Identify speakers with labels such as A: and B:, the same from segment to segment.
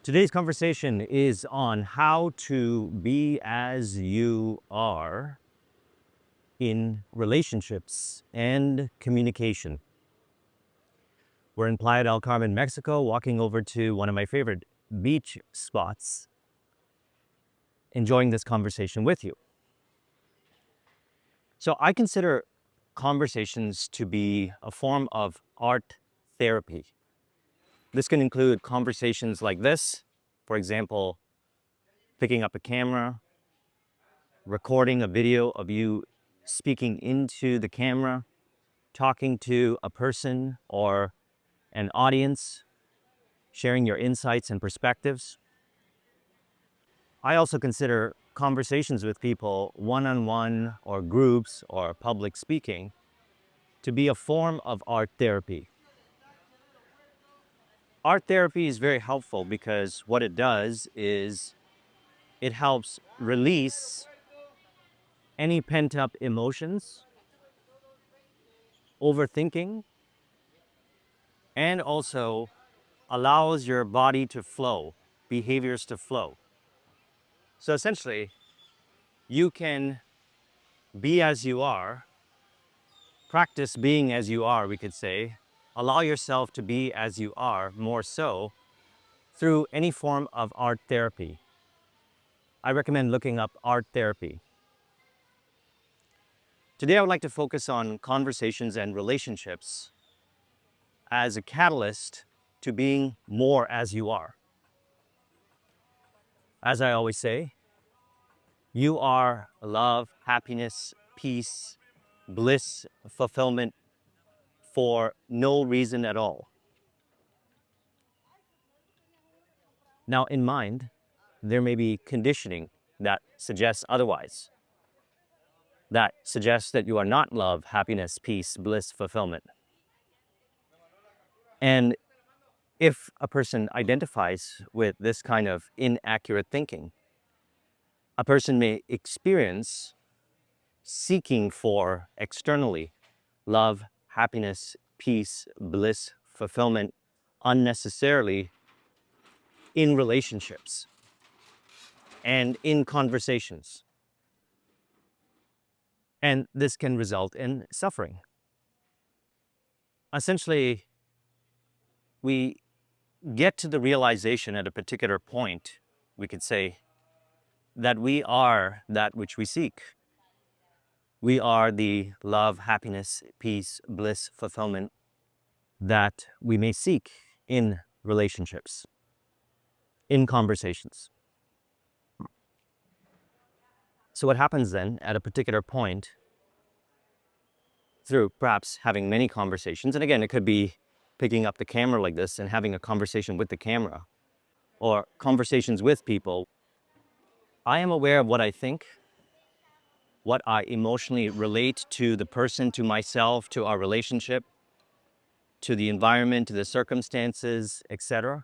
A: Today's conversation is on how to be as you are in relationships and communication. We're in Playa del Carmen, Mexico, walking over to one of my favorite beach spots, enjoying this conversation with you. So I consider conversations to be a form of art therapy. This can include conversations like this, for example, picking up a camera, recording a video of you speaking into the camera, talking to a person or an audience, sharing your insights and perspectives. I also consider conversations with people, one-on-one or groups or public speaking, to be a form of art therapy. Art therapy is very helpful because what it does is it helps release any pent-up emotions, overthinking, and also allows your body to flow, behaviors to flow. So essentially, you can be as you are, practice being as you are, we could say, allow yourself to be as you are more so through any form of art therapy. I recommend looking up art therapy. Today, I would like to focus on conversations and relationships as a catalyst to being more as you are. As I always say, you are love, happiness, peace, bliss, fulfillment for no reason at all. Now, in mind, there may be conditioning that suggests otherwise, that suggests that you are not love, happiness, peace, bliss, fulfillment. And if a person identifies with this kind of inaccurate thinking, a person may experience seeking for externally love, happiness, peace, bliss, fulfillment unnecessarily in relationships and in conversations. And this can result in suffering. Essentially, we get to the realization at a particular point, we could say, that we are that which we seek. We are the love, happiness, peace, bliss, fulfillment that we may seek in relationships, in conversations. So what happens then at a particular point, through perhaps having many conversations, and again, it could be picking up the camera like this and having a conversation with the camera, or conversations with people, I am aware of what I think, what I emotionally relate to the person, to myself, to our relationship, to the environment, to the circumstances, etc.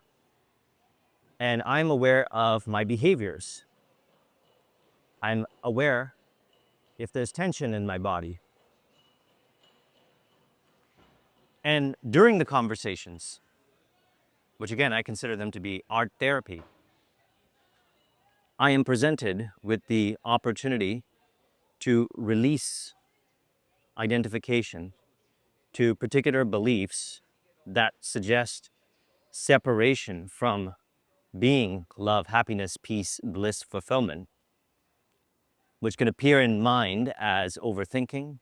A: And I'm aware of my behaviors. I'm aware if there's tension in my body. And during the conversations, which again, I consider them to be art therapy, I am presented with the opportunity to release identification to particular beliefs that suggest separation from being love, happiness, peace, bliss, fulfillment, which can appear in mind as overthinking,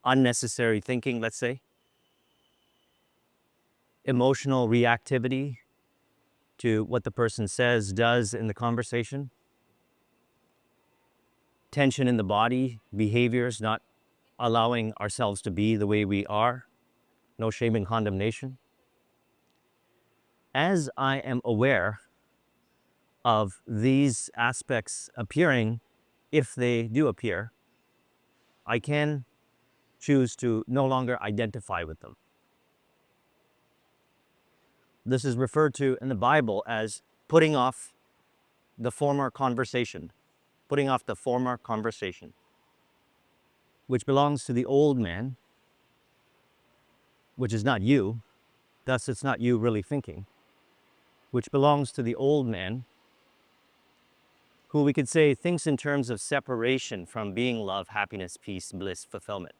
A: unnecessary thinking, let's say, emotional reactivity to what the person says, does in the conversation, tension in the body, behaviors, not allowing ourselves to be the way we are, no shame and condemnation. As I am aware of these aspects appearing, if they do appear, I can choose to no longer identify with them. This is referred to in the Bible as putting off the former conversation, putting off the former conversation, which belongs to the old man, which is not you, thus it's not you really thinking, which belongs to the old man, who we could say thinks in terms of separation from being love, happiness, peace, bliss, fulfillment.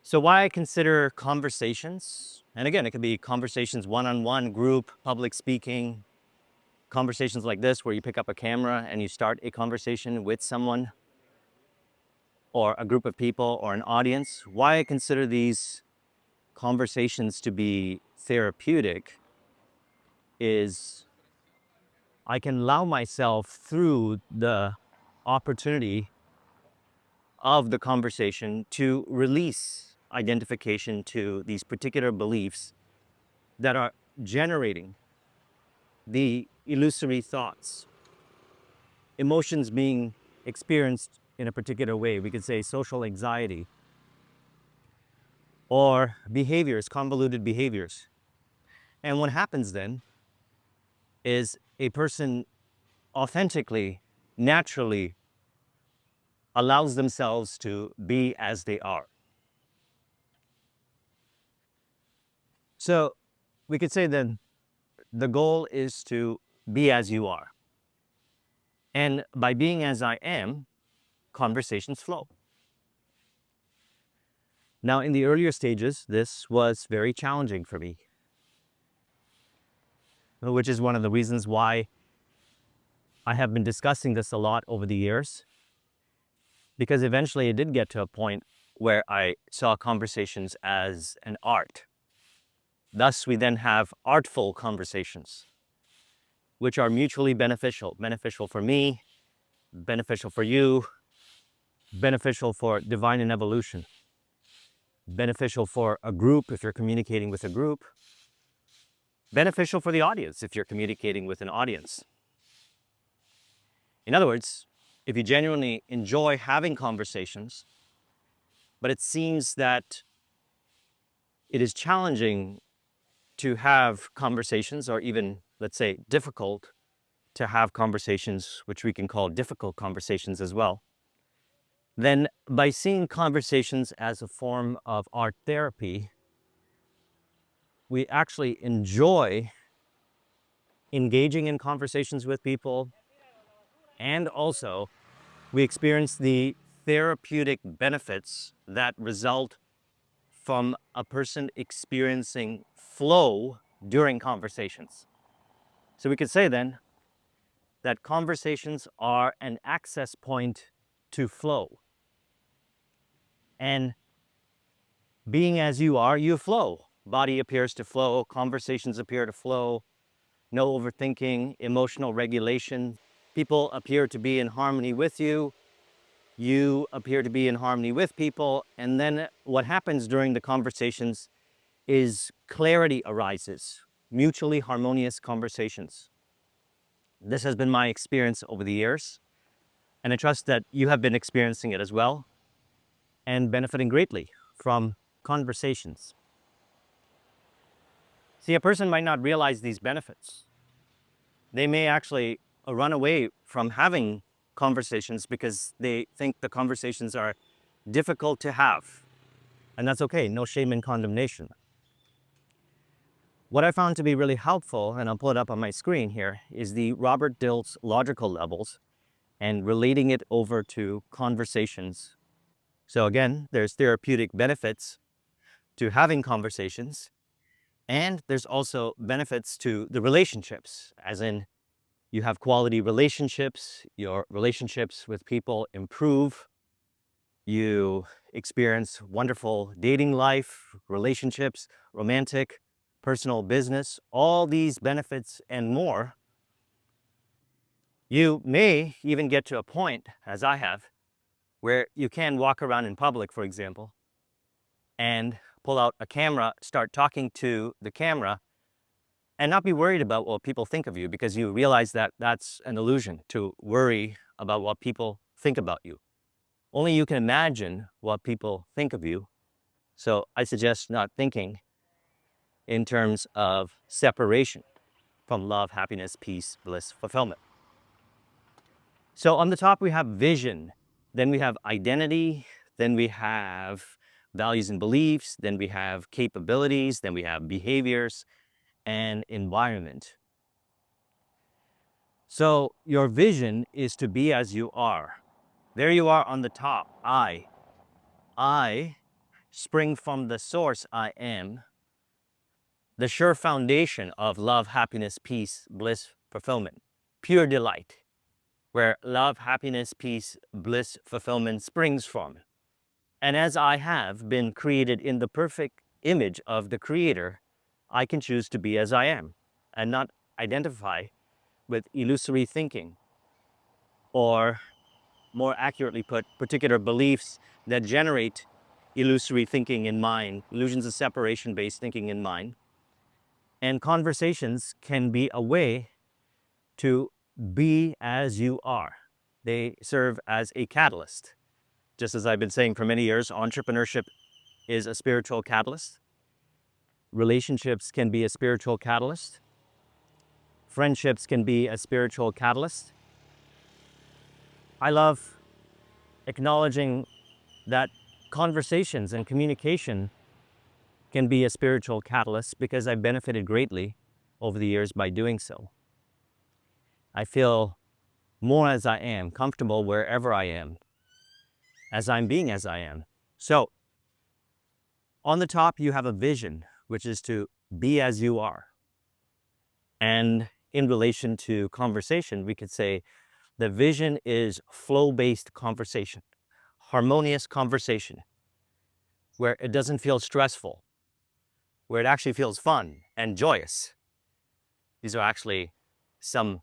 A: So why I consider conversations, and again, it could be conversations one-on-one, group, public speaking, conversations like this where you pick up a camera and you start a conversation with someone or a group of people or an audience. Why I consider these conversations to be therapeutic is I can allow myself through the opportunity of the conversation to release identification to these particular beliefs that are generating the illusory thoughts, emotions being experienced in a particular way. We could say social anxiety or behaviors, convoluted behaviors. And what happens then is a person authentically, naturally allows themselves to be as they are. So we could say then the goal is to be as you are. And by being as I am, conversations flow. Now, in the earlier stages, this was very challenging for me, which is one of the reasons why I have been discussing this a lot over the years, because eventually it did get to a point where I saw conversations as an art. Thus, we then have artful conversations, which are mutually beneficial, beneficial for me, beneficial for you, beneficial for divine and evolution, beneficial for a group if you're communicating with a group, beneficial for the audience if you're communicating with an audience. In other words, if you genuinely enjoy having conversations, but it seems that it is challenging to have conversations, or even, let's say, difficult to have conversations, which we can call difficult conversations as well, then by seeing conversations as a form of art therapy, we actually enjoy engaging in conversations with people, and also we experience the therapeutic benefits that result from a person experiencing flow during conversations. So we could say then that conversations are an access point to flow. And being as you are, you flow. Body appears to flow, conversations appear to flow, no overthinking, emotional regulation. People appear to be in harmony with you. You appear to be in harmony with people. And then what happens during the conversations is clarity arises, mutually harmonious conversations. This has been my experience over the years, and I trust that you have been experiencing it as well and benefiting greatly from conversations. See, a person might not realize these benefits. They may actually run away from having conversations because they think the conversations are difficult to have. And that's okay, no shame and condemnation. What I found to be really helpful, and I'll pull it up on my screen here, is the Robert Dilts logical levels and relating it over to conversations. So again, there's therapeutic benefits to having conversations, and there's also benefits to the relationships, as in you have quality relationships, your relationships with people improve, you experience wonderful dating life, relationships, romantic, personal, business, all these benefits and more. You may even get to a point, as I have, where you can walk around in public, for example, and pull out a camera, start talking to the camera, and not be worried about what people think of you, because you realize that that's an illusion to worry about what people think about you. Only you can imagine what people think of you. So I suggest not thinking in terms of separation from love, happiness, peace, bliss, fulfillment. So on the top, we have vision. Then we have identity. Then we have values and beliefs. Then we have capabilities. Then we have behaviors. and environment. So your vision is to be as you are. There you are on the top. I spring from the source I am, the sure foundation of love, happiness, peace, bliss, fulfillment, pure delight, where love, happiness, peace, bliss, fulfillment springs from. And as I have been created in the perfect image of the Creator, I can choose to be as I am and not identify with illusory thinking, or more accurately put, particular beliefs that generate illusory thinking in mind, illusions of separation based thinking in mind. And conversations can be a way to be as you are. They serve as a catalyst. Just as I've been saying for many years, entrepreneurship is a spiritual catalyst. Relationships can be a spiritual catalyst. Friendships can be a spiritual catalyst. I love acknowledging that conversations and communication can be a spiritual catalyst because I've benefited greatly over the years by doing so. I feel more as I am, comfortable wherever I am, as I'm being as I am. So, on the top, you have a vision, which is to be as you are. And in relation to conversation, we could say the vision is flow-based conversation, harmonious conversation, where it doesn't feel stressful, where it actually feels fun and joyous. These are actually some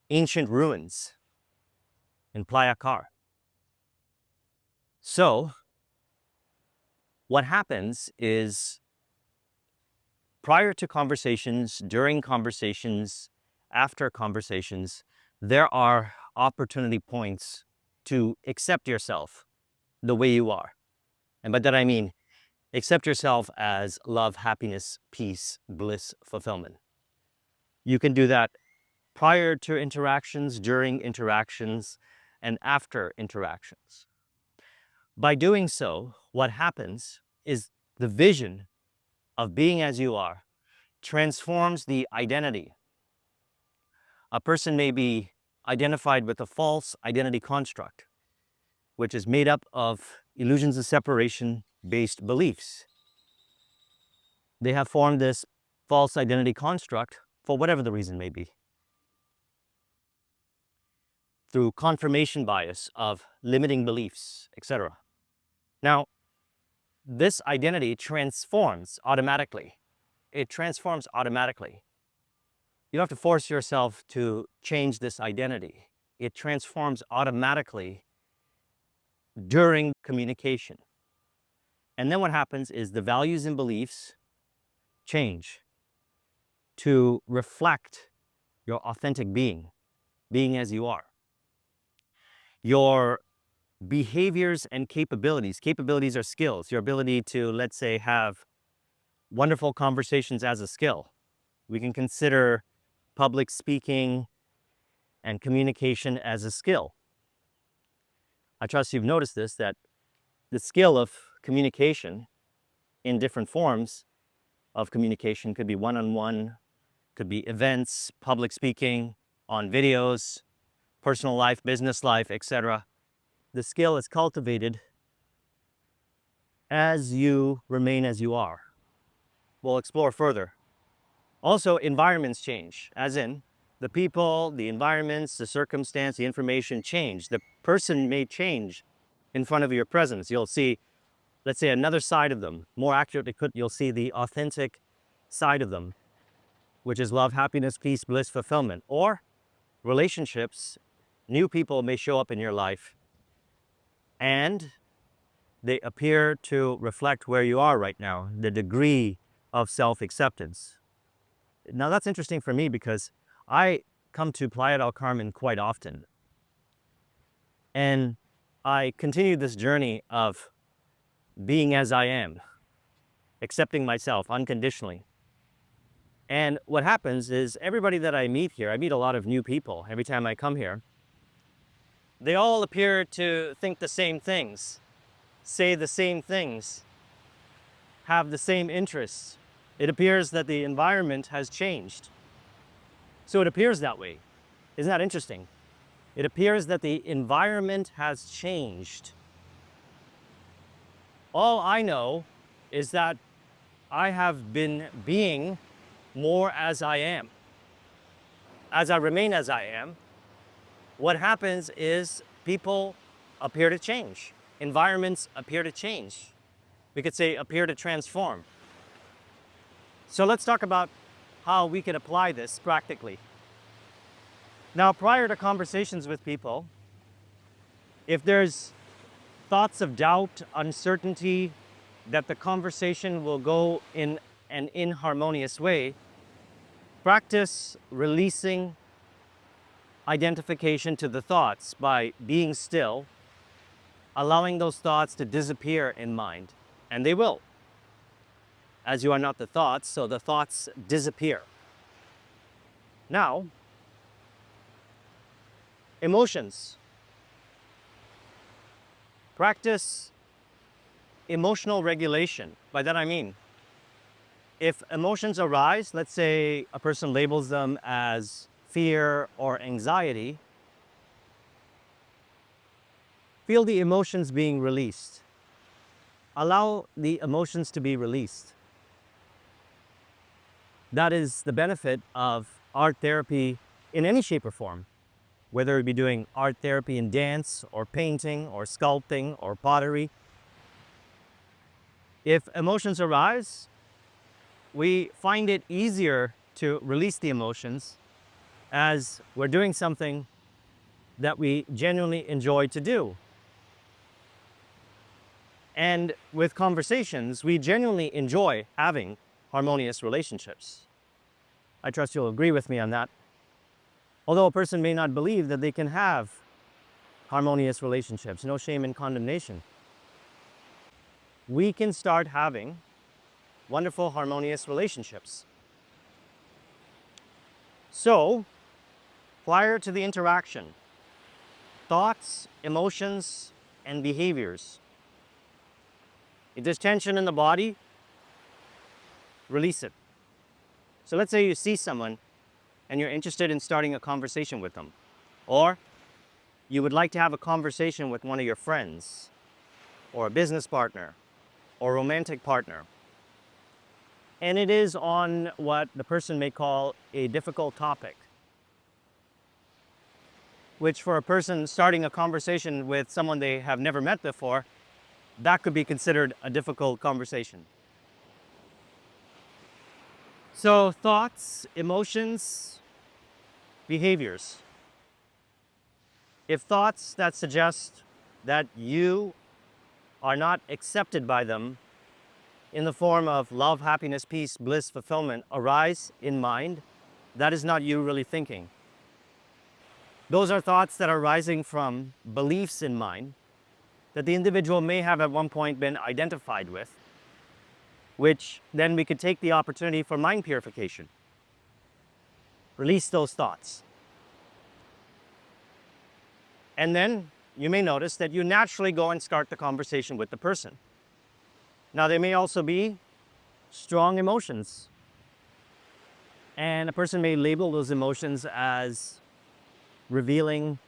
A: ancient ruins in Playa Car. So, what happens is prior to conversations, during conversations, after conversations, there are opportunity points to accept yourself the way you are. And by that I mean, accept yourself as love, happiness, peace, bliss, fulfillment. You can do that prior to interactions, during interactions, and after interactions. By doing so, what happens is the vision of being as you are transforms the identity. A person may be identified with a false identity construct, which is made up of illusions of separation based beliefs. They have formed this false identity construct for whatever the reason may be, through confirmation bias of limiting beliefs, etc. Now, this identity transforms automatically. It transforms automatically. You don't have to force yourself to change this identity. It transforms automatically during communication. And then what happens is the values and beliefs change to reflect your authentic being, being as you are. Your behaviors and capabilities are skills, your ability to, let's say, have wonderful conversations as a skill. We can consider public speaking and communication as a skill. I trust you've noticed this, that the skill of communication in different forms of communication could be one-on-one, could be events, public speaking, on videos, personal life, business life, etc. The skill is cultivated as you remain as you are. We'll explore further. Also, environments change, as in the people, the environments, the circumstance, the information change. The person may change in front of your presence. You'll see, let's say, another side of them. More accurately put, you'll see the authentic side of them, which is love, happiness, peace, bliss, fulfillment. Or relationships, new people may show up in your life and they appear to reflect where you are right now, the degree of self-acceptance. Now that's interesting for me because I come to Playa del Carmen quite often. And I continue this journey of being as I am, accepting myself unconditionally. And what happens is everybody that I meet here, I meet a lot of new people every time I come here. They all appear to think the same things, say the same things, have the same interests, it appears that the environment has changed. So it appears that way. Isn't that interesting? It appears that the environment has changed. All I know is that I have been being more as I am. As I remain as I am, what happens is people appear to change. Environments appear to change. We could say appear to transform. So let's talk about how we can apply this practically. Now, prior to conversations with people, if there's thoughts of doubt, uncertainty, that the conversation will go in an inharmonious way, practice releasing identification to the thoughts by being still, allowing those thoughts to disappear in mind. And they will, as you are not the thoughts, so the thoughts disappear. Now, emotions. Practice emotional regulation. By that I mean, if emotions arise, let's say a person labels them as fear or anxiety, feel the emotions being released. Allow the emotions to be released. That is the benefit of art therapy in any shape or form, whether it be doing art therapy in dance or painting or sculpting or pottery. If emotions arise, we find it easier to release the emotions as we're doing something that we genuinely enjoy to do. And with conversations, we genuinely enjoy having harmonious relationships. I trust you'll agree with me on that. Although a person may not believe that they can have harmonious relationships, no shame in condemnation. We can start having wonderful, harmonious relationships. So, prior to the interaction, thoughts, emotions, and behaviors. If there's tension in the body, release it. So let's say you see someone and you're interested in starting a conversation with them, or you would like to have a conversation with one of your friends, or a business partner, or romantic partner. And it is on what the person may call a difficult topic, which for a person starting a conversation with someone they have never met before, that could be considered a difficult conversation. So thoughts, emotions, behaviors. If thoughts that suggest that you are not accepted by them in the form of love, happiness, peace, bliss, fulfillment arise in mind, that is not you really thinking. Those are thoughts that are rising from beliefs in mind that the individual may have at one point been identified with, which then we could take the opportunity for mind purification. Release those thoughts. And then you may notice that you naturally go and start the conversation with the person. Now, there may also be strong emotions, and a person may label those emotions as revealing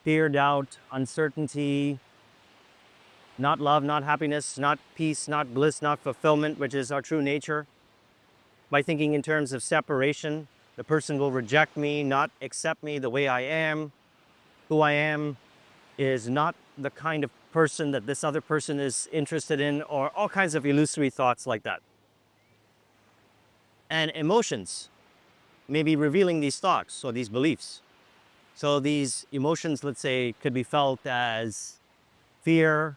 A: fear, doubt, uncertainty, not love, not happiness, not peace, not bliss, not fulfillment, which is our true nature. By thinking in terms of separation, the person will reject me, not accept me the way I am. Who I am is not the kind of person that this other person is interested in, or all kinds of illusory thoughts like that. And emotions may be revealing these thoughts or these beliefs. So these emotions, let's say, could be felt as fear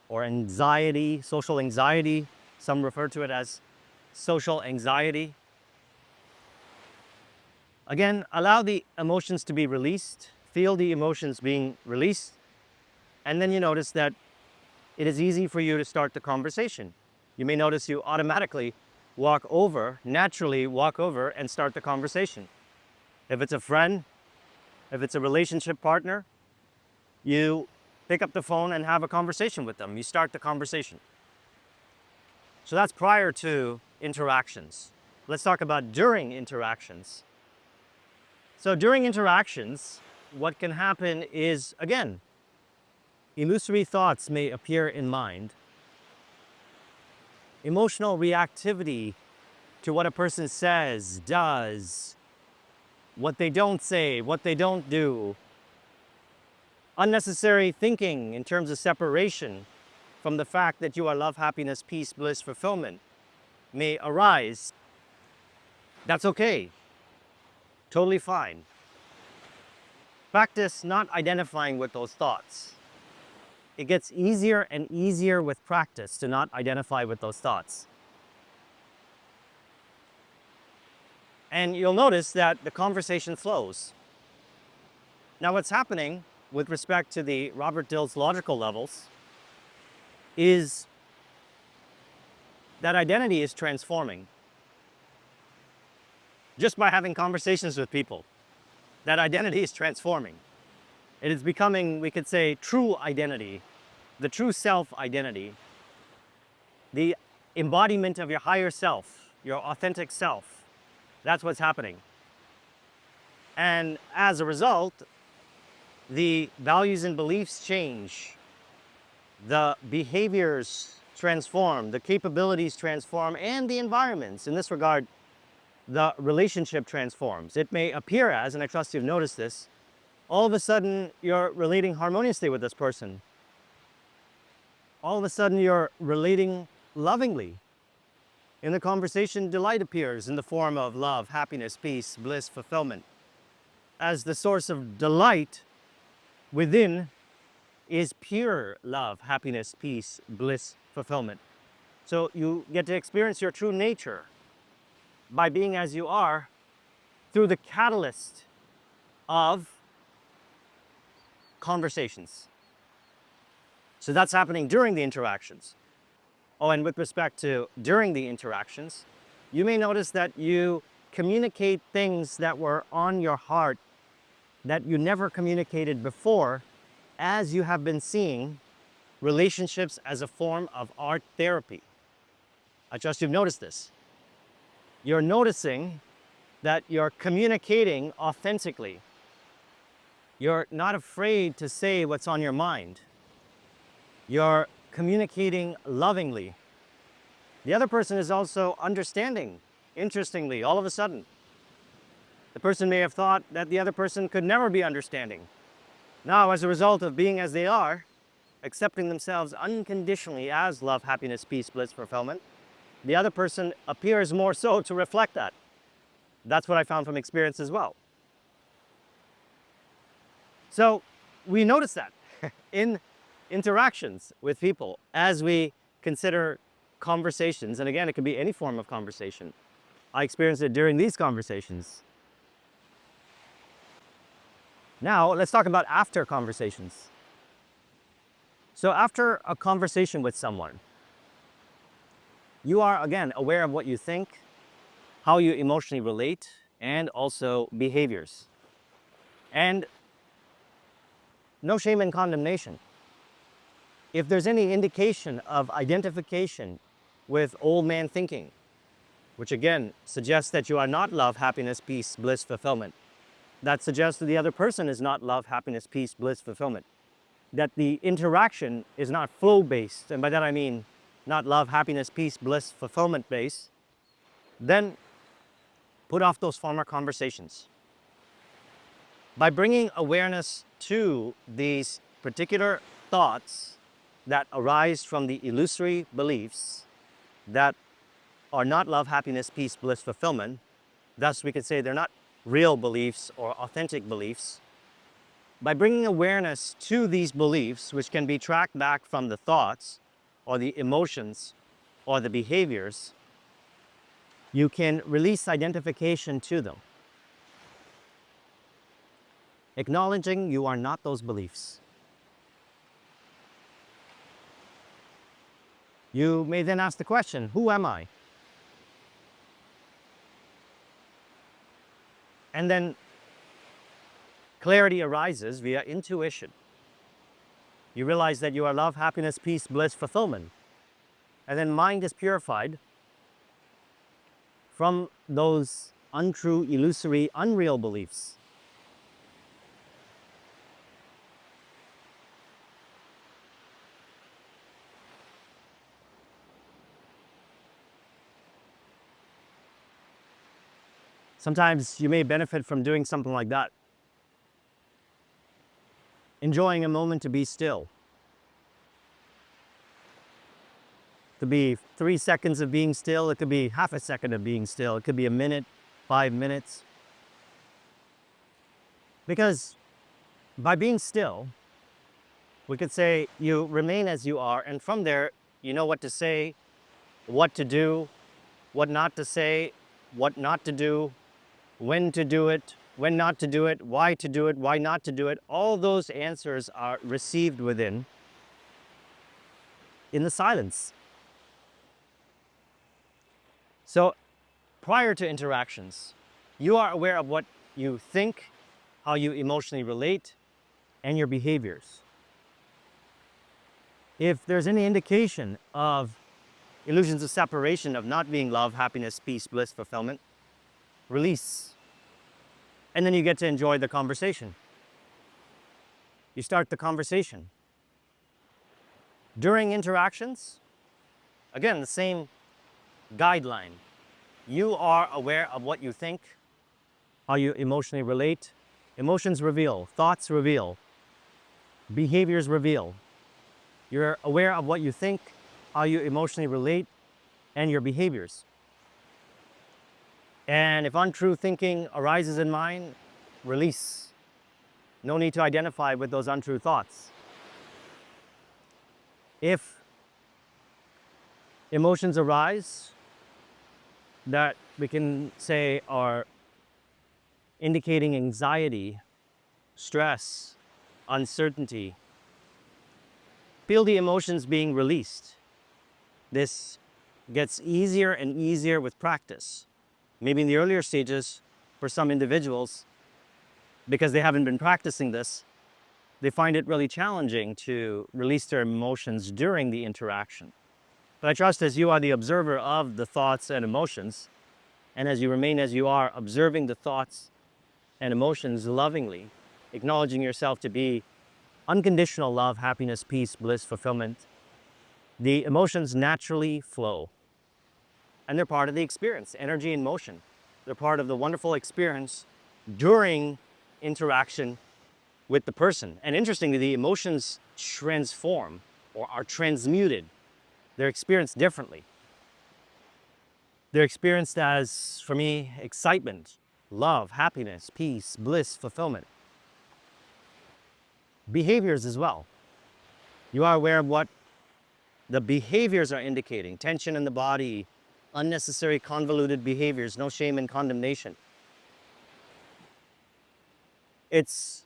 A: or anxiety, social anxiety. Some refer to it as social anxiety. Again, allow the emotions to be released. Feel the emotions being released. And then you notice that it is easy for you to start the conversation. You may notice you automatically naturally walk over and start the conversation. If it's a friend, if it's a relationship partner, you pick up the phone and have a conversation with them. You start the conversation. So that's prior to interactions. Let's talk about during interactions. So during interactions, what can happen is, again, illusory thoughts may appear in mind. Emotional reactivity to what a person says, does, what they don't say, what they don't do. Unnecessary thinking in terms of separation from the fact that you are love, happiness, peace, bliss, fulfillment may arise. That's okay. Totally fine. Practice not identifying with those thoughts. It gets easier and easier with practice to not identify with those thoughts. And you'll notice that the conversation flows. Now, what's happening with respect to the Robert Dill's logical levels is that identity is transforming just by having conversations with people. That identity is transforming. It is becoming, we could say, true identity, the true self identity, the embodiment of your higher self, your authentic self. That's what's happening. And as a result, the values and beliefs change, the behaviors transform, the capabilities transform, and the environments. In this regard, the relationship transforms. It may appear as, and I trust you've noticed this, all of a sudden you're relating harmoniously with this person. All of a sudden you're relating lovingly. In the conversation, delight appears in the form of love, happiness, peace, bliss, fulfillment. As the source of delight within is pure love, happiness, peace, bliss, fulfillment. So you get to experience your true nature by being as you are through the catalyst of conversations. So that's happening during the interactions. Oh, and with respect to during the interactions, you may notice that you communicate things that were on your heart that you never communicated before, as you have been seeing relationships as a form of art therapy. I trust you've noticed this. You're noticing that you're communicating authentically. You're not afraid to say what's on your mind. You're communicating lovingly. The other person is also understanding, interestingly, all of a sudden. The person may have thought that the other person could never be understanding. Now, as a result of being as they are, accepting themselves unconditionally as love, happiness, peace, bliss, fulfillment, the other person appears more so to reflect that. That's what I found from experience as well. So we notice that in interactions with people as we consider conversations, and again, it can be any form of conversation. I experienced it during these conversations. Now, let's talk about after conversations. So after a conversation with someone, you are, again, aware of what you think, how you emotionally relate, and also behaviors. And no shame and condemnation. If there's any indication of identification with old man thinking, which again suggests that you are not love, happiness, peace, bliss, fulfillment, that suggests that the other person is not love, happiness, peace, bliss, fulfillment, that the interaction is not flow-based, and by that I mean not love, happiness, peace, bliss, fulfillment based, then put off those former conversations. By bringing awareness to these particular thoughts that arise from the illusory beliefs that are not love, happiness, peace, bliss, fulfillment, thus we could say they're not real beliefs or authentic beliefs. By bringing awareness to these beliefs, which can be tracked back from the thoughts or the emotions or the behaviors, you can release identification to them, acknowledging you are not those beliefs. You may then ask the question, who am I? And then clarity arises via intuition. You realize that you are love, happiness, peace, bliss, fulfillment. And then mind is purified from those untrue, illusory, unreal beliefs. Sometimes you may benefit from doing something like that. Enjoying a moment to be still. It could be 3 seconds of being still. It could be half a second of being still. It could be a minute, 5 minutes. Because by being still, we could say you remain as you are, and from there, you know what to say, what to do, what not to say, what not to do, when to do it, when not to do it, why to do it, why not to do it. All those answers are received within in the silence. So prior to interactions, you are aware of what you think, how you emotionally relate, and your behaviors. If there's any indication of illusions of separation, of not being love, happiness, peace, bliss, fulfillment, release. And then you get to enjoy the conversation. You start the conversation. During interactions, again, the same guideline. You are aware of what you think, how you emotionally relate. Emotions reveal, thoughts reveal, behaviors reveal. You're aware of what you think, how you emotionally relate, and your behaviors. And if untrue thinking arises in mind, release. No need to identify with those untrue thoughts. If emotions arise that we can say are indicating anxiety, stress, uncertainty, feel the emotions being released. This gets easier and easier with practice. Maybe in the earlier stages, for some individuals, because they haven't been practicing this, they find it really challenging to release their emotions during the interaction. But I trust as you are the observer of the thoughts and emotions, and as you remain as you are, observing the thoughts and emotions lovingly, acknowledging yourself to be unconditional love, happiness, peace, bliss, fulfillment, the emotions naturally flow. And they're part of the experience, energy and motion. They're part of the wonderful experience during interaction with the person. And interestingly, the emotions transform or are transmuted. They're experienced differently. They're experienced as, for me, excitement, love, happiness, peace, bliss, fulfillment. Behaviors as well. You are aware of what the behaviors are indicating. Tension in the body, unnecessary convoluted behaviors, no shame and condemnation. It's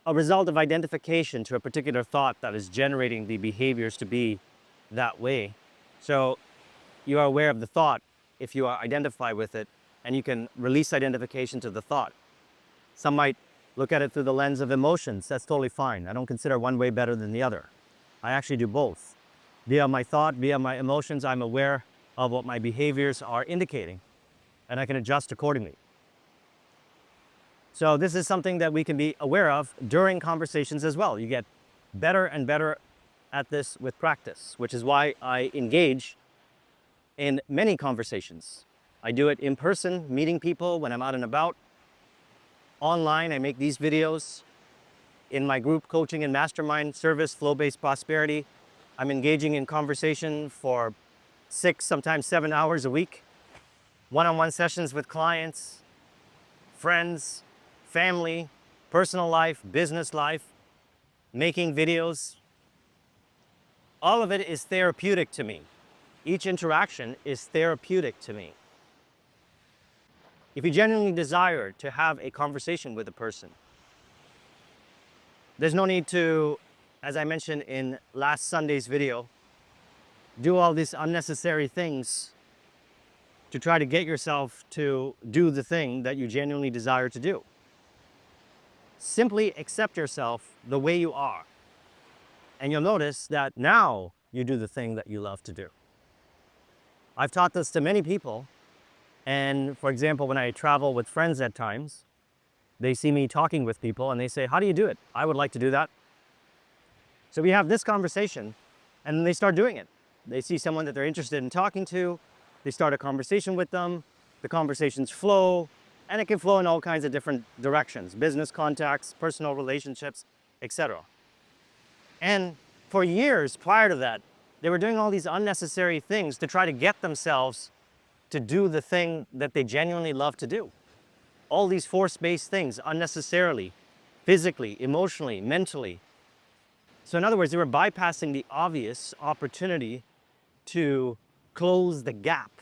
A: a result of identification to a particular thought that is generating the behaviors to be that way. So you are aware of the thought if you are identified with it, and you can release identification to the thought. Some might look at it through the lens of emotions. That's totally fine. I don't consider one way better than the other. I actually do both. Via my thought, via my emotions, I'm aware of what my behaviors are indicating, and I can adjust accordingly. So this is something that we can be aware of during conversations as well. You get better and better at this with practice, which is why I engage in many conversations. I do it in person, meeting people when I'm out and about. Online, I make these videos. In my group coaching and mastermind service, Flow-Based Prosperity, I'm engaging in conversation for 6, sometimes 7 hours a week. One-on-one sessions with clients, friends, family, personal life, business life, making videos. All of it is therapeutic to me. Each interaction is therapeutic to me. If you genuinely desire to have a conversation with a person, there's no need to, as I mentioned in last Sunday's video, do all these unnecessary things to try to get yourself to do the thing that you genuinely desire to do. Simply accept yourself the way you are, and you'll notice that now you do the thing that you love to do. I've taught this to many people. And for example, when I travel with friends at times, they see me talking with people and they say, "How do you do it? I would like to do that." So we have this conversation and then they start doing it. They see someone that they're interested in talking to, they start a conversation with them, the conversations flow, and it can flow in all kinds of different directions, business contacts, personal relationships, etc. And for years prior to that, they were doing all these unnecessary things to try to get themselves to do the thing that they genuinely love to do. All these force-based things unnecessarily, physically, emotionally, mentally. So in other words, they were bypassing the obvious opportunity to close the gap,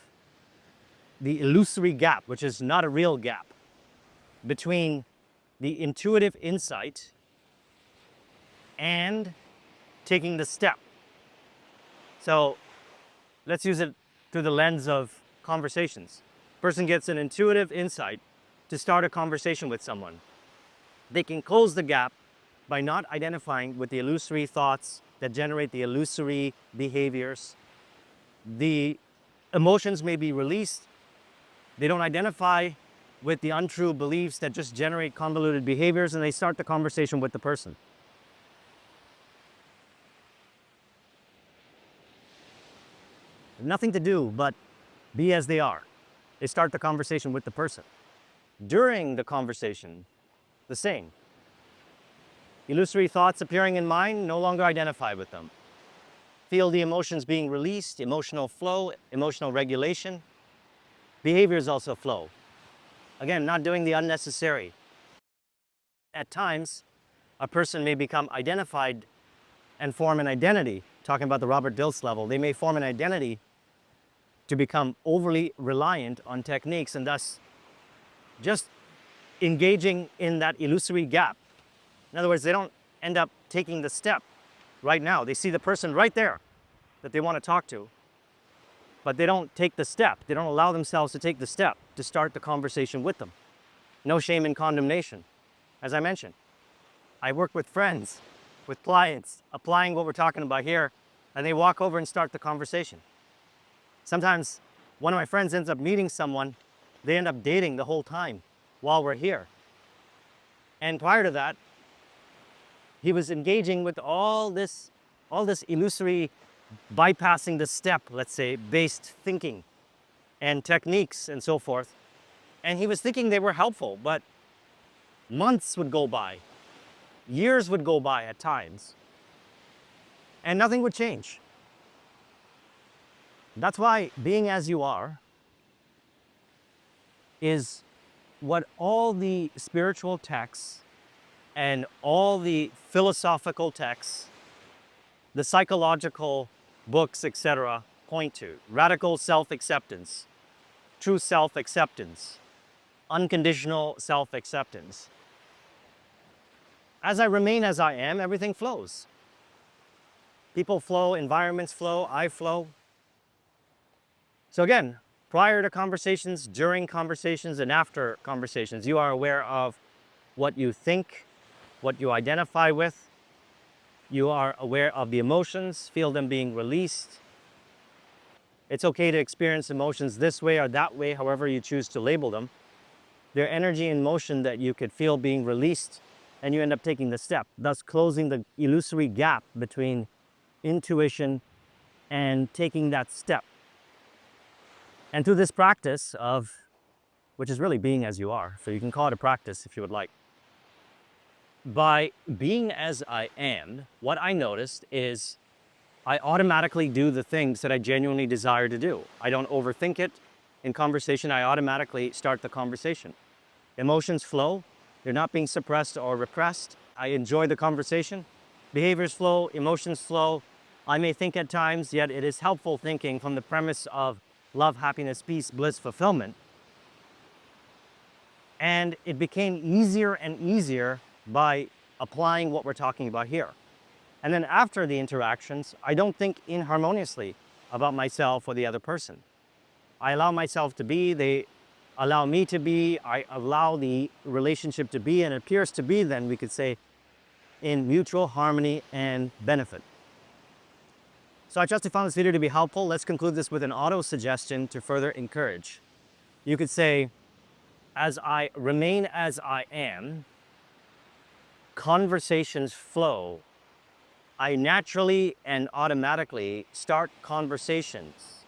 A: the illusory gap, which is not a real gap, between the intuitive insight and taking the step. So let's use it through the lens of conversations. Person gets an intuitive insight to start a conversation with someone. They can close the gap by not identifying with the illusory thoughts that generate the illusory behaviors. The emotions may be released. They don't identify with the untrue beliefs that just generate convoluted behaviors, and they start the conversation with the person. Nothing to do but be as they are. They start the conversation with the person. During the conversation, the same. Illusory thoughts appearing in mind, no longer identify with them. Feel the emotions being released, emotional flow, emotional regulation. Behaviors also flow. Again, not doing the unnecessary. At times, a person may become identified and form an identity. Talking about the Robert Dilts level, they may form an identity to become overly reliant on techniques and thus just engaging in that illusory gap. In other words, they don't end up taking the step right now. They see the person right there that they want to talk to, but they don't take the step. They don't allow themselves to take the step to start the conversation with them. No shame in condemnation. As I mentioned, I work with friends, with clients, applying what we're talking about here, and they walk over and start the conversation. Sometimes one of my friends ends up meeting someone, they end up dating the whole time while we're here. And prior to that, he was engaging with all this illusory, bypassing the step, let's say, based thinking and techniques and so forth. And he was thinking they were helpful, but months would go by, years would go by at times, and nothing would change. That's why being as you are is what all the spiritual texts and all the philosophical texts, the psychological books, etc., point to. Radical self-acceptance, true self-acceptance, unconditional self-acceptance. As I remain as I am, everything flows. People flow, environments flow, I flow. So again, prior to conversations, during conversations, and after conversations, you are aware of what you think, what you identify with. You are aware of the emotions, feel them being released. It's okay to experience emotions this way or that way, however you choose to label them. They're energy in motion that you could feel being released, and you end up taking the step, thus closing the illusory gap between intuition and taking that step. And through this practice of, which is really being as you are, so you can call it a practice if you would like. By being as I am, what I noticed is I automatically do the things that I genuinely desire to do. I don't overthink it. In conversation, I automatically start the conversation. Emotions flow. They're not being suppressed or repressed. I enjoy the conversation. Behaviors flow, emotions flow. I may think at times, yet it is helpful thinking from the premise of love, happiness, peace, bliss, fulfillment. And it became easier and easier by applying what we're talking about here. And then after the interactions, I don't think inharmoniously about myself or the other person. I allow myself to be, they allow me to be, I allow the relationship to be, and it appears to be then, we could say, in mutual harmony and benefit. So I trust you found this video to be helpful. Let's conclude this with an auto suggestion to further encourage. You could say, as I remain as I am, conversations flow. I naturally and automatically start conversations.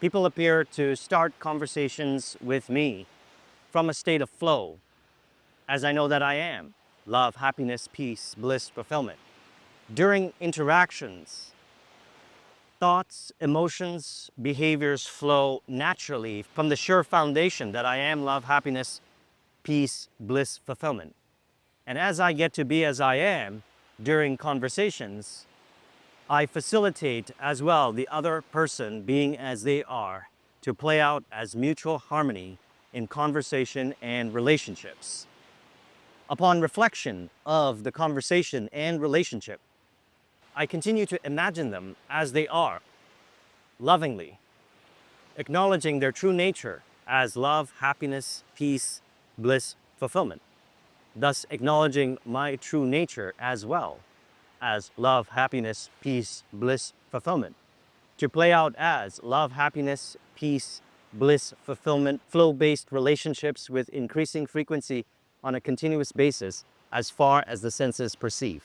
A: People appear to start conversations with me from a state of flow, as I know that I am. Love, happiness, peace, bliss, fulfillment. During interactions, thoughts, emotions, behaviors flow naturally from the sure foundation that I am love, happiness, peace, bliss, fulfillment. And as I get to be as I am during conversations, I facilitate as well the other person being as they are to play out as mutual harmony in conversation and relationships. Upon reflection of the conversation and relationship, I continue to imagine them as they are, lovingly, acknowledging their true nature as love, happiness, peace, bliss, fulfillment, thus acknowledging my true nature as well as love, happiness, peace, bliss, fulfillment, to play out as love, happiness, peace, bliss, fulfillment, flow-based relationships with increasing frequency on a continuous basis as far as the senses perceive.